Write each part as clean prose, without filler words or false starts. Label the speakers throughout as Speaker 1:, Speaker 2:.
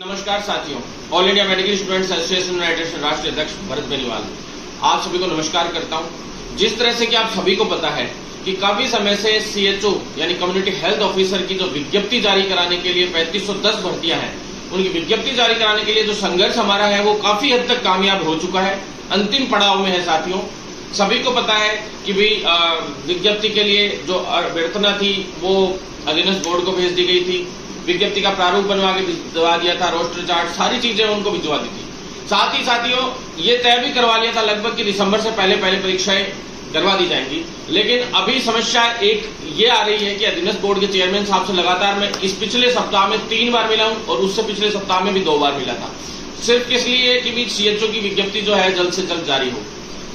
Speaker 1: नमस्कार साथियों, all India medical students association United राष्ट्रीय अध्यक्ष भरत बेनीवाल आप सभी को नमस्कार करता हूं। जिस तरह से कि आप सभी को पता है कि काफी समय से सीएचओ यानी कम्युनिटी हेल्थ ऑफिसर की जो विज्ञप्ति जारी कराने के लिए 3510 भर्तियां हैं, उनकी विज्ञप्ति जारी कराने के लिए जो संघर्ष हमारा है वो काफी हद तक कामयाब हो चुका है, अंतिम पड़ाव में है। साथियों, सभी को पता है कि भाई विज्ञप्ति के लिए जो अभ्यर्थना थी वो अधीनस्थ बोर्ड को भेज दी गई थी। विज्ञप्ति का प्रारूप बनवा के भिजवा दिया था, रोस्टर चार्ट सारी चीजें उनको भिजवा दी थी। साथ ही साथियों ये तय भी करवा लिया था लगभग कि दिसंबर से पहले परीक्षाएं करवा दी जाएंगी। लेकिन अभी समस्या एक ये आ रही है कि अधीनस्थ बोर्ड के चेयरमैन साहब से लगातार मैं इस पिछले सप्ताह में 3 बार मिला हूं और उससे पिछले सप्ताह में भी 2 बार मिला था, सिर्फ किस लिए कि सीएचओ की विज्ञप्ति जो है जल्द से जल्द जारी हो।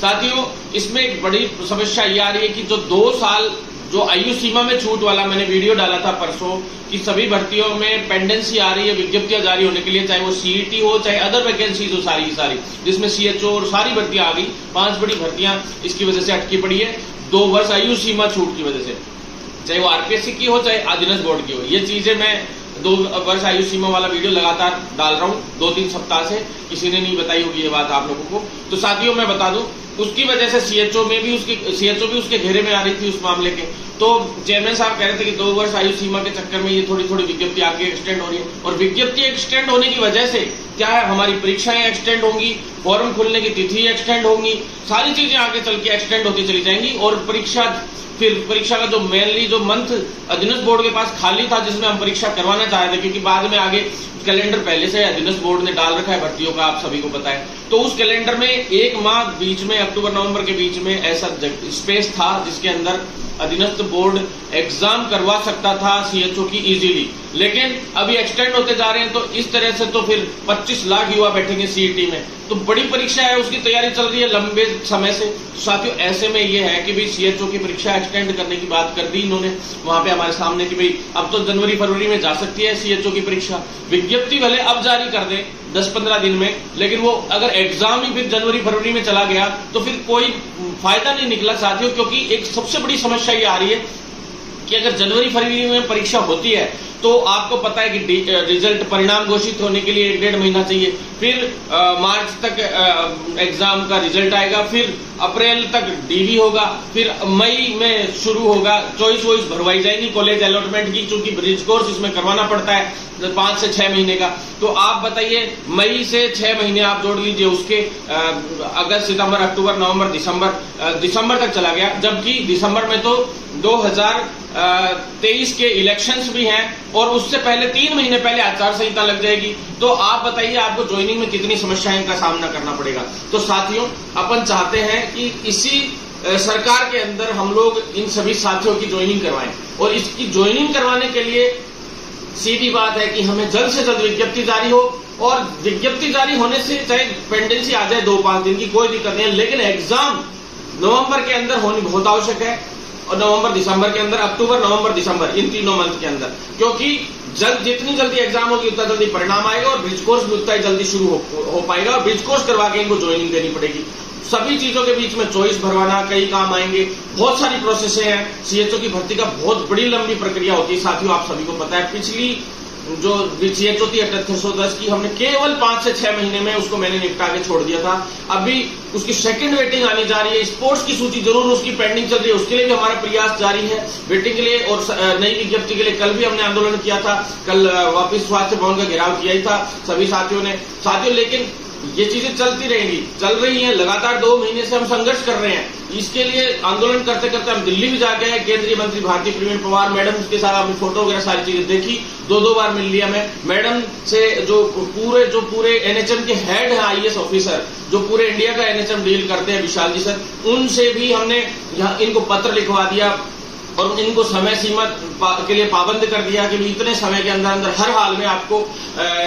Speaker 1: साथियों, इसमें एक बड़ी समस्या ये आ रही है कि जो 2 साल जो आयु सीमा में छूट वाला मैंने वीडियो डाला था परसों कि सभी भर्तियों में पेंडेंसी आ रही है विज्ञप्तियां जारी होने के लिए, चाहे वो सीईटी हो चाहे अदर वैकेंसीज हो, सारी की सारी जिसमें सीएचओ और सारी भर्तियां आ गई। 5 बड़ी भर्तियां इसकी वजह से अटकी पड़ी है 2 वर्ष आयु सीमा छूट की वजह से, चाहे वो आरपीएससी की हो चाहे अधीनस्थ बोर्ड की हो। ये चीजें मैं 2 वर्ष आयु सीमा वाला वीडियो लगातार डाल रहा हूँ 2-3 सप्ताह से, किसी ने नहीं बताई होगी ये बात आप लोगों को। तो साथियों मैं बता दूं, उसकी वजह से सीएचओ भी उसके घेरे में आ रही थी उस मामले के। तो चेयरमैन साहब कह रहे थे कि 2 वर्ष आयु सीमा के चक्कर में ये थोड़ी विज्ञप्ति आगे एक्सटेंड हो रही है, और विज्ञप्ति एक्सटेंड होने की वजह से क्या है, हमारी परीक्षाएं एक्सटेंड होंगी, फॉर्म खुलने की तिथि एक्सटेंड होंगी, सारी चीजें आगे चल के एक्सटेंड होती चली जाएंगी। और परीक्षा का जो मेनली जो मंथ अधीनस्थ बोर्ड के पास खाली था जिसमें हम परीक्षा करवाना चाह रहे थे, क्योंकि बाद में आगे कैलेंडर पहले से अधीनस्थ बोर्ड ने डाल रखा है भर्तियों का, आप सभी को पता है। तो उस कैलेंडर में 1 माह बीच में अक्टूबर-नवंबर के बीच में ऐसा स्पेस था जिसके अंदर अधीनस्थ बोर्ड एग्जाम करवा सकता था सीएचओ की इजीली। लेकिन अभी एक्सटेंड होते जा रहे हैं, तो इस तरह से तो फिर 25 लाख युवा बैठेंगे सीईटी में, तो बड़ी परीक्षा है, उसकी तैयारी चल रही है लंबे समय से। साथियों, ऐसे में ये है कि भाई सीएचओ की परीक्षा एक्सटेंड करने की बात कर दी इन्होंने वहां पे हमारे सामने कि भाई अब तो जनवरी-फरवरी में जा सकती है सीएचओ की परीक्षा। विज्ञप्ति भले अब जारी कर दे 10-15 दिन में, लेकिन वो अगर एग्जाम ही फिर जनवरी-फरवरी में चला गया तो फिर कोई फायदा नहीं निकला साथियों। क्योंकि एक सबसे बड़ी समस्या ये आ रही है कि अगर जनवरी-फरवरी में परीक्षा होती है तो आपको पता है कि रिजल्ट परिणाम घोषित होने के लिए 1-1.5 महीना चाहिए, फिर मार्च तक एग्जाम का रिजल्ट आएगा, फिर अप्रैल तक डीवी होगा, फिर मई में शुरू होगा, चॉइस वॉइस भरवाई जाएगी कॉलेज अलॉटमेंट की, चूंकि ब्रिज कोर्स इसमें करवाना पड़ता है 5 से 6 महीने का। तो आप बताइए, मई से 6 महीने आप जोड़ लीजिए उसके, अगस्त, सितंबर, अक्टूबर, नवंबर, दिसंबर तक चला गया, जबकि दिसंबर में तो 2023 के इलेक्शंस भी हैं और उससे पहले 3 महीने पहले आचार संहिता लग जाएगी। तो आप बताइए आपको ज्वाइनिंग में कितनी समस्याएं का सामना करना पड़ेगा। तो साथियों, अपन चाहते हैं कि इसी सरकार के अंदर हम लोग इन सभी साथियों की ज्वाइनिंग करवाएं, और इसकी ज्वाइनिंग करवाने के लिए सीधी बात है कि हमें जल्द से जल्द विज्ञप्ति जारी हो, और विज्ञप्ति जारी होने से चाहे पेंडेंसी आ जाए 2-5 दिन की, कोई दिक्कत नहीं है, लेकिन एग्जाम नवंबर के अंदर होनी बहुत आवश्यक है, और नवंबर-दिसंबर के अंदर, अक्टूबर-नवंबर-दिसंबर इन 3 मंथ के अंदर, क्योंकि जितनी जल्दी एग्जाम होगी उतना जल्दी परिणाम आएगा और ब्रिज कोर्स भी उतना ही जल्दी शुरू हो पाएगा, और ब्रिज कोर्स करवा के इनको ज्वाइनिंग देनी पड़ेगी। सभी चीजों के बीच में चॉइस भरवाना, कई काम आएंगे, बहुत सारी प्रोसेस हैं। सीएचओ की भर्ती का बहुत बड़ी लंबी प्रक्रिया होती है साथियों, आप सभी को पता है। पिछली जो सीएचओ थी 7810 की, हमने केवल 5 से 6 महीने में उसको मैंने निपटा के छोड़ दिया था। अभी उसकी सेकंड वेटिंग आनी जा रही है, स्पोर्ट्स की सूची जरूर उसकी पेंडिंग चल रही है, उसके लिए भी हमारा प्रयास जारी है वेटिंग के लिए। और नई विज्ञप्ति के लिए कल भी हमने आंदोलन किया था, कल वापिस स्वास्थ्य भवन का घेराव किया ही था सभी साथियों ने। लेकिन ये चीजें चलती रहेंगी, चल रही हैं, लगातार 2 महीने से हम संघर्ष कर रहे हैं। इसके लिए आंदोलन करते करते हम दिल्ली भी जाके आए, केंद्रीय मंत्री भारती प्रवीण पवार मैडम के साथ अपनी फोटो वगैरह सारी चीजें देखी, 2-2 बार मिल लिया मैं मैडम से। जो पूरे एनएचएम के हेड हैं आईएएस ऑफिसर, जो पूरे इंडिया का एनएचएम डील करते हैं, विशाल जी सर, उनसे भी हमने यहाँ इनको पत्र लिखवा दिया और इनको समय सीमा के लिए पाबंद कर दिया कि इतने समय के अंदर हर हाल में आपको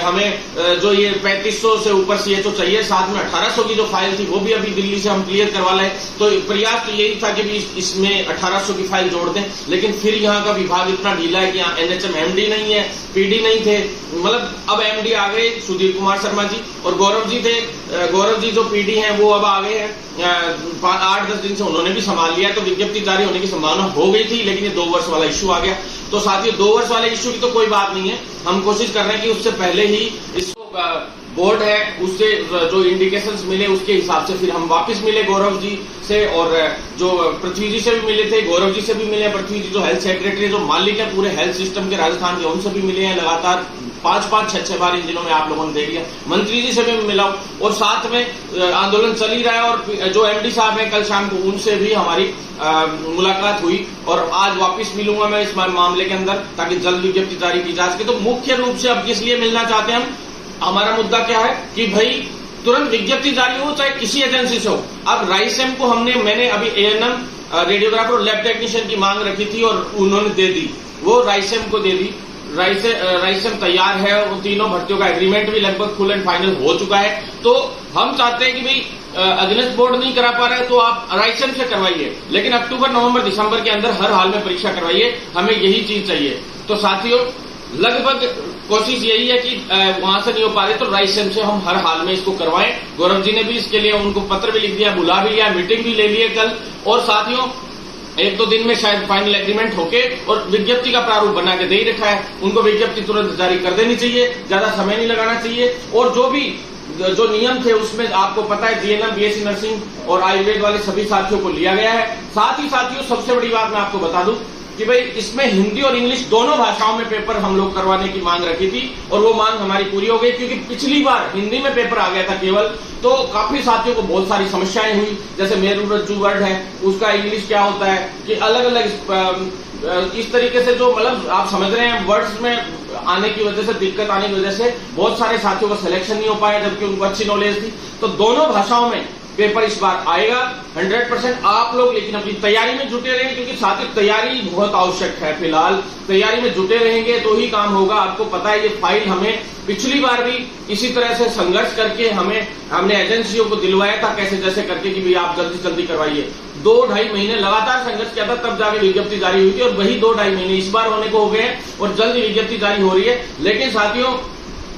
Speaker 1: हमें जो ये 3500 से ऊपर सीएचओ चाहिए, साथ में 1800 की जो फाइल थी वो भी अभी दिल्ली से हम क्लियर करवा लाए। तो प्रयास तो यही था कि भी इसमें 1800 की फाइल जोड़ दें, लेकिन फिर यहाँ का विभाग इतना ढीला है कि यहाँ एनएचएम एमडी नहीं है, पीडी नहीं थे, मतलब अब एमडी आ गए सुधीर कुमार शर्मा जी, और गौरव जी थे, गौरव जी जो पीडी हैं वो अब आ गए हैं, 8-10 दिन से उन्होंने भी संभाल लिया। तो विज्ञप्ति जारी होने की संभावना हो गई थी, लेकिन ये 2 वर्ष वाला इश्यू आ गया। तो साथियों 2 वर्ष वाले इश्यू की तो कोई बात नहीं है, हम कोशिश कर रहे हैं कि उससे पहले ही इसको बोर्ड है उससे जो इंडिकेशंस मिले उसके हिसाब से फिर हम वापस मिले गौरव जी से, और जो पृथ्वी जी से भी मिले थे, गौरव जी से भी मिले, पृथ्वी जी जो हेल्थ सेक्रेटरी जो मालिक है पूरे हेल्थ सिस्टम के राजस्थान के, उनसे भी मिले हैं लगातार 5-5, 6-6 बार इन दिनों में आप लोगों ने देख लिया। मंत्री जी से भी मिला और साथ में आंदोलन चल ही रहा है, और जो एमडी साहब हैं कल शाम को उनसे भी हमारी मुलाकात हुई, और आज वापस मिलूंगा मैं इस मामले के अंदर ताकि जल्द विज्ञप्ति जारी की जा सके। तो मुख्य रूप से अब किस लिए मिलना चाहते हैं हम, हमारा मुद्दा क्या है कि भाई तुरंत विज्ञप्ति जारी हो चाहे किसी एजेंसी से हो। अब राइसेम को मैंने अभी एएनएम, रेडियोग्राफर और लैब टेक्नीशियन की मांग रखी थी और उन्होंने दे दी, वो राइसेम को दे दी। राइसेम तैयार है और तीनों भर्तियों का एग्रीमेंट भी लगभग फुल एंड फाइनल हो चुका है। तो हम चाहते हैं कि भाई अगेंस्ट बोर्ड नहीं करा पा रहे तो आप राइसेम से करवाइए, लेकिन अक्टूबर, नवंबर, दिसंबर के अंदर हर हाल में परीक्षा करवाइए, हमें यही चीज चाहिए। तो साथियों लगभग कोशिश यही है कि वहां से नहीं हो पा रही तो राइसेम से हम हर हाल में इसको करवाएं। गौरव जी ने भी इसके लिए उनको पत्र भी लिख दिया, बुला भी लिया, मीटिंग भी ले ली है कल, और साथियों 1-2 दिन में शायद फाइनल एग्रीमेंट होके और विज्ञप्ति का प्रारूप बना के दे ही रखा है, उनको विज्ञप्ति तुरंत जारी कर देनी चाहिए, ज्यादा समय नहीं लगाना चाहिए। और जो नियम थे उसमें आपको पता है जीएनएम, बीएससी नर्सिंग और आयुर्वेद वाले सभी साथियों को लिया गया है। साथ ही साथियों सबसे बड़ी बात मैं आपको बता दूं कि भाई इसमें हिंदी और इंग्लिश दोनों भाषाओं में पेपर हम लोग करवाने की मांग रखी थी, और वो मांग हमारी पूरी हो गई, क्योंकि पिछली बार हिंदी में पेपर आ गया था केवल, तो काफी साथियों को बहुत सारी समस्याएं हुई। जैसे मेरू रज्जू वर्ड है उसका इंग्लिश क्या होता है कि अलग अलग इस तरीके से जो मतलब आप समझ रहे हैं वर्ड्स में आने की वजह से, दिक्कत आने की वजह से बहुत सारे साथियों का सिलेक्शन नहीं हो पाया, जबकि उनको अच्छी नॉलेज थी। तो दोनों भाषाओं में पेपर इस बार आएगा 100%। आप लोग लेकिन अपनी तैयारी में जुटे रहें, क्योंकि साथ ही तैयारी बहुत आवश्यक है। फिलहाल तैयारी में जुटे रहेंगे तो ही काम होगा। आपको पता है ये फाइल हमें पिछली बार भी इसी तरह से संघर्ष करके हमने एजेंसियों को दिलवाया था, कैसे जैसे करके कि भाई आप जल्दी जल्दी करवाइए। 2-2.5 महीने लगातार संघर्ष किया था, तब जाके विज्ञप्ति जारी हुई थी, और वही 2-2.5 महीने इस बार होने को हो गए हैं और जल्दी विज्ञप्ति जारी हो रही है। लेकिन साथियों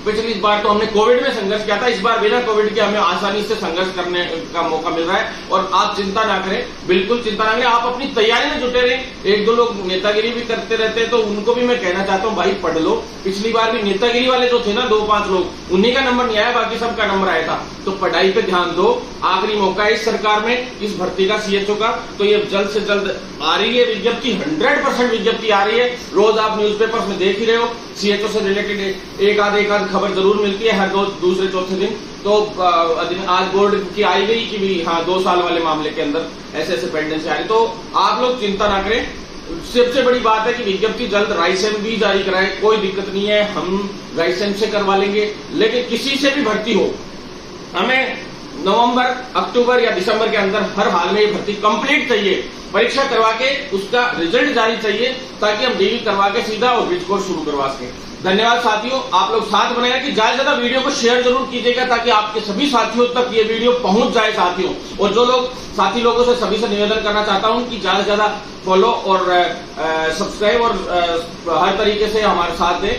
Speaker 1: पिछली बार तो हमने कोविड में संघर्ष किया था, इस बार बिना कोविड के हमें आसानी से संघर्ष करने का मौका मिल रहा है। और आप चिंता ना करें, बिल्कुल चिंता ना करें, आप अपनी तैयारी में जुटे रहें। 1-2 लोग नेतागिरी भी करते रहते हैं, तो उनको भी मैं कहना चाहता हूँ भाई पढ़ लो। पिछली बार भी नेतागिरी वाले जो थे ना 2-5 लोग, उन्हीं का नंबर नहीं आया, बाकी सबका नंबर आया था। तो पढ़ाई पे ध्यान दो, आखिरी मौका है इस सरकार में इस भर्ती का, सीएचओ का। तो ये जल्द से जल्द आ रही है विज्ञप्ति, 100% विज्ञप्ति आ रही है। रोज आप न्यूज़पेपर्स में देख ही रहे हो, सीएचओ से रिलेटेड एक आध खबर जरूर मिलती है हर दूसरे चौथे दिन। तो आज बोर्ड की आई गई कि भी हाँ 2 साल वाले मामले के अंदर ऐसे पेंडेंसी आ रही। तो आप लोग चिंता ना करें, सबसे बड़ी बात है कि विज्ञप्ति जल्द राइसेम भी जारी कराए, कोई दिक्कत नहीं है, हम राइसेम से करवा लेंगे। लेकिन किसी से भी भर्ती हो, हमें नवंबर, अक्टूबर या दिसंबर के अंदर हर हाल में ये भर्ती कंप्लीट चाहिए। परीक्षा करवा के उसका रिजल्ट जारी चाहिए, ताकि हम डीवी करवा के सीधा और ब्रिज कोर्स शुरू करवा सके। धन्यवाद साथियों, आप लोग साथ बनाएगा कि ज्यादा से ज्यादा वीडियो को शेयर जरूर कीजिएगा, ताकि आपके सभी साथियों तक ये वीडियो पहुंच जाए साथियों। और जो लोग साथी लोगों से सभी से निवेदन करना चाहता हूं कि ज्यादा से ज्यादा फॉलो और सब्सक्राइब और हर तरीके से हमारे साथ दें,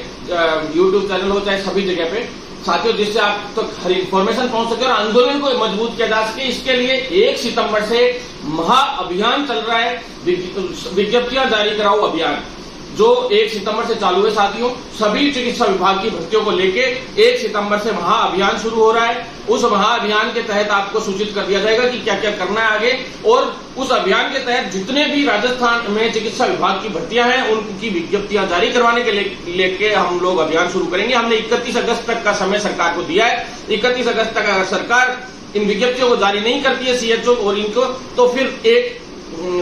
Speaker 1: यूट्यूब चैनल हो चाहे सभी जगह पे साथियों, जिससे आप तक हर इंफॉर्मेशन पहुंच सके और आंदोलन को मजबूत किया जा सके। इसके लिए 1 सितंबर से महाअभियान चल रहा है, विज्ञप्तियां जारी कराओ अभियान, जो 1 सितंबर से चालू है साथियों। सभी चिकित्सा विभाग की भर्तियों को लेके 1 सितंबर से महाअभियान शुरू हो रहा है। उस महाअभियान के तहत आपको सूचित कर दिया जाएगा कि क्या क्या करना है आगे, और उस अभियान के तहत जितने भी राजस्थान में चिकित्सा विभाग की भर्तियां हैं उनकी विज्ञप्तियां जारी करवाने के लेके हम लोग अभियान शुरू करेंगे। हमने 31 अगस्त तक का समय सरकार को दिया है। 31 अगस्त तक अगर सरकार इन विज्ञप्तियों को जारी नहीं करती है सीएचओ और इनको, तो फिर 1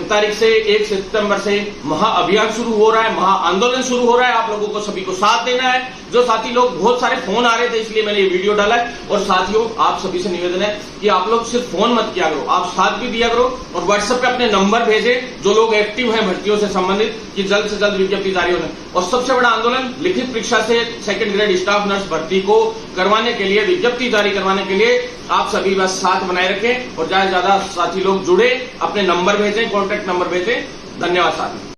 Speaker 1: तारीख से 1 सितंबर से महाअभियान शुरू हो रहा है, महा आंदोलन शुरू हो रहा है। आप लोगों को सभी को साथ देना है। जो साथी लोग, बहुत सारे फोन आ रहे थे इसलिए मैंने ये वीडियो डाला है। और साथियों आप सभी से निवेदन है कि आप लोग सिर्फ फोन मत किया करो, आप साथ भी दिया करो और व्हाट्सएप पे अपने नंबर भेजें जो लोग एक्टिव हैं भर्तियों से संबंधित, कि जल्द से जल्द विज्ञप्ति जारी होने। और सबसे बड़ा आंदोलन लिखित परीक्षा से 2nd ग्रेड स्टाफ नर्स भर्ती को करवाने के लिए, विज्ञप्ति जारी करवाने के लिए आप सभी बस साथ बनाए रखें और ज्यादा से ज्यादा साथी लोग जुड़े, अपने नंबर भेजें, कॉन्टैक्ट नंबर भेजें। धन्यवाद साथी।